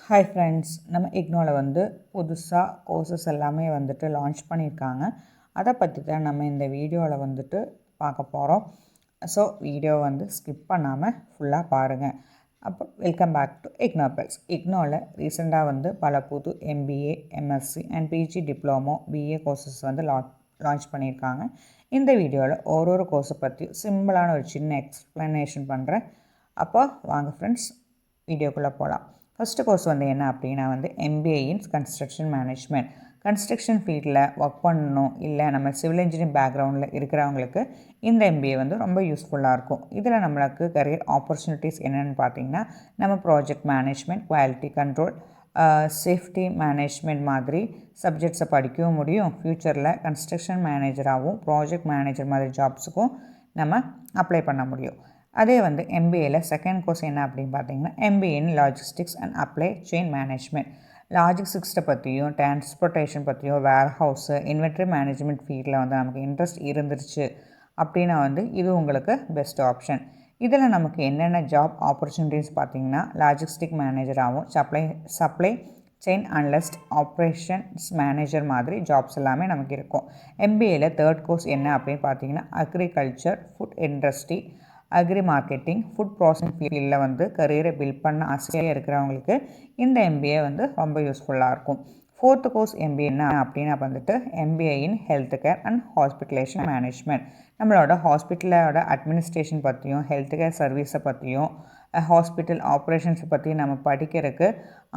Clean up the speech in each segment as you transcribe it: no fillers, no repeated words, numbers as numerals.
Hi friends, நம்ம இக்னோவில் வந்து புதுசாக கோர்சஸ் எல்லாமே வந்துட்டு லான்ச் பண்ணியிருக்காங்க. அதை பற்றி தான் நம்ம இந்த வீடியோவில் வந்துட்டு பார்க்க போகிறோம். ஸோ வீடியோ வந்து ஸ்கிப் பண்ணாமல் ஃபுல்லாக பாருங்கள். அப்போ welcome back to IGNOU bells. இக்னோவில் ரீசெண்டாக வந்து பல புது MBA, MSc and PG diploma, BA courses வந்து லான்ச் பண்ணியிருக்காங்க. இந்த வீடியோவில் ஒரு கோர்ஸை பற்றி சிம்பிளான ஒரு சின்ன எக்ஸ்ப்ளனேஷன் பண்ணுறேன். அப்போ வாங்க ஃப்ரெண்ட்ஸ், வீடியோக்குள்ளே போகலாம். ஃபஸ்ட்டு கோர்ஸ் வந்து என்ன அப்படின்னா வந்து MBA இன் கன்ஸ்ட்ரக்ஷன் மேனேஜ்மெண்ட். கன்ஸ்ட்ரக்ஷன் ஃபீல்டில் ஒர்க் பண்ணணும், இல்லை நம்ம சிவில் இன்ஜினியரிங் பேக்ரவுண்டில் இருக்கிறவங்களுக்கு இந்த MBA வந்து ரொம்ப யூஸ்ஃபுல்லாக இருக்கும். இதில் நம்மளுக்கு கரியர் ஆப்பர்ச்சுனிட்டிஸ் என்னென்னு பார்த்தீங்கன்னா, நம்ம project management, quality control, safety management மாதிரி சப்ஜெக்ட்ஸை படிக்கவும் முடியும். ஃப்யூச்சரில் கன்ஸ்ட்ரக்ஷன் மேனேஜராகவும் ப்ராஜெக்ட் மேனேஜர் மாதிரி ஜாப்ஸுக்கும் நம்ம அப்ளை பண்ண முடியும். அதே வந்து MBAயில் செகண்ட் கோர்ஸ் என்ன அப்படின்னு பார்த்தீங்கன்னா, MBA in logistics and supply chain management. லாஜிஸ்டிக்ஸை பற்றியும், டிரான்ஸ்போர்ட்டேஷன் பற்றியும், வேர் ஹவுஸு, இன்வென்ட்ரி மேனேஜ்மெண்ட் ஃபீல்டில் வந்து நமக்கு இன்ட்ரெஸ்ட் இருந்துருச்சு அப்படின்னா வந்து இது உங்களுக்கு பெஸ்ட் ஆப்ஷன். இதில் நமக்கு என்னென்ன ஜாப் ஆப்பர்ச்சுனிட்டிஸ் பார்த்தீங்கன்னா, லாஜிஸ்டிக் மேனேஜராகவும், supply chain analyst, operations manager மாதிரி ஜாப்ஸ் எல்லாமே நமக்கு இருக்கும். MBAயில் தேர்ட் கோர்ஸ் என்ன அப்படின்னு பார்த்தீங்கன்னா, agriculture, food industry, agri marketing, food processing ஃபீல்டில் வந்து கரியரை பில்ட் பண்ண ஆசையாக இருக்கிறவங்களுக்கு இந்த MBA வந்து ரொம்ப யூஸ்ஃபுல்லாக இருக்கும். ஃபோர்த்து கோர்ஸ் MBA என்ன அப்படின்னா வந்துட்டு MBA in health care and hospitalisation management. நம்மளோட ஹாஸ்பிட்டலோட அட்மினிஸ்ட்ரேஷன் பற்றியும், ஹெல்த் கேர் சர்வீஸை பற்றியும், ஹாஸ்பிட்டல் ஆப்ரேஷன்ஸை பற்றியும் நம்ம படிக்கிறதுக்கு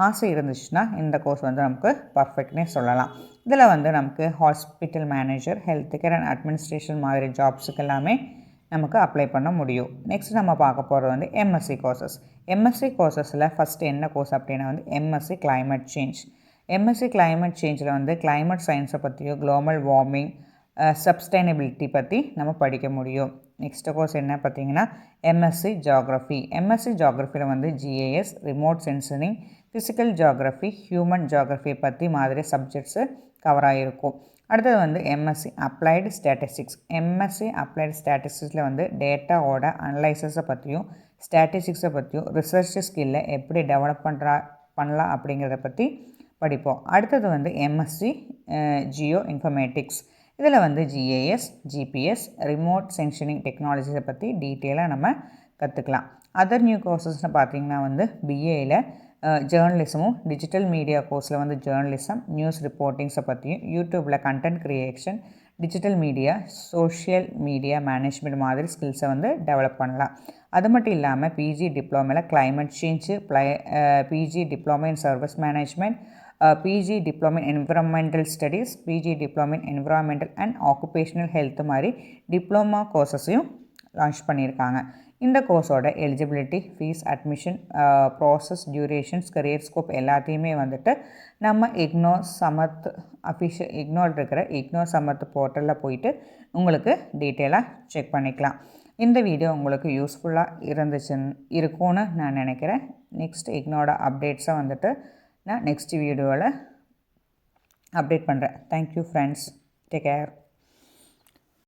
ஆசை இருந்துச்சுன்னா இந்த கோர்ஸ் வந்து நமக்கு பர்ஃபெக்ட்னே சொல்லலாம். இதில் வந்து நமக்கு hospital manager, health care and administration மாதிரி ஜாப்ஸுக்கு எல்லாமே நமக்கு அப்ளை பண்ண முடியும். நெக்ஸ்ட் நம்ம பார்க்க போகிறது வந்து MSc கோர்சஸ். MSc கோர்சஸில் ஃபஸ்ட்டு என்ன கோர்ஸ் அப்படின்னா வந்து MSc climate change. MSc climate சேஞ்சில் வந்து கிளைமேட் சயின்ஸை பற்றியும், குளோபல் வார்மிங், சஸ்டைனபிலிட்டி பற்றி நம்ம படிக்க முடியும். நெக்ஸ்ட் கோர்ஸ் என்ன பார்த்தீங்கன்னா MSc ஜியாகிரஃபி. MSc ஜியாகிரஃபியில் வந்து GIS, remote sensing, physical geography, human geography பற்றி மாதிரி சப்ஜெக்ட்ஸு கவர் ஆகிருக்கும். அடுத்தது வந்து MSc applied statistics. MSc applied ஸ்டாட்டிஸ்டிக்ஸில் வந்து டேட்டாவோட அனலைசஸை பற்றியும், ஸ்டாட்டிஸ்டிக்ஸை பற்றியும், ரிசர்ச் ஸ்கில்லை எப்படி டெவலப் பண்ணலாம் அப்படிங்கிறத பற்றி படிப்போம். அடுத்தது வந்து MSc ஜியோ இன்ஃபர்மேட்டிக்ஸ். இதில் வந்து GIS, GPS, ரிமோட் சென்சிங் டெக்னாலஜிஸை பற்றி டீட்டெயிலாக நம்ம கற்றுக்கலாம். அதர் நியூ கோர்சஸ்னு பார்த்திங்கன்னா வந்து BAயில் ஜேர்னலிசமும், டிஜிட்டல் மீடியா கோர்ஸில் வந்து ஜேர்னலிசம், நியூஸ் ரிப்போர்ட்டிங்ஸை பற்றியும், யூடியூப்பில் content creation, digital media, social media management மாதிரி ஸ்கில்ஸை வந்து டெவலப் பண்ணலாம். அது மட்டும் இல்லாமல் PG டிப்ளமோவில் climate change, PG diploma in service management, PG diploma in environmental studies, PG diploma in environmental and occupational health மாதிரி டிப்ளமா கோர்சஸையும் லான்ச் பண்ணியிருக்காங்க. இந்த கோர்ஸோட eligibility, fees, admission process, durations, career scope எல்லாத்தையுமே வந்துட்டு நம்ம இக்னோ இருக்கிற இக்னோ சமத் போர்ட்டலில் போயிட்டு உங்களுக்கு டீட்டெயிலாக செக் பண்ணிக்கலாம். இந்த வீடியோ உங்களுக்கு யூஸ்ஃபுல்லாக இருக்கும்னு நான் நினைக்கிறேன். நெக்ஸ்ட் இக்னோட அப்டேட்ஸை வந்துட்டு நான் நெக்ஸ்ட் வீடியோவில் அப்டேட் பண்ணுறேன். Thank you friends, take care.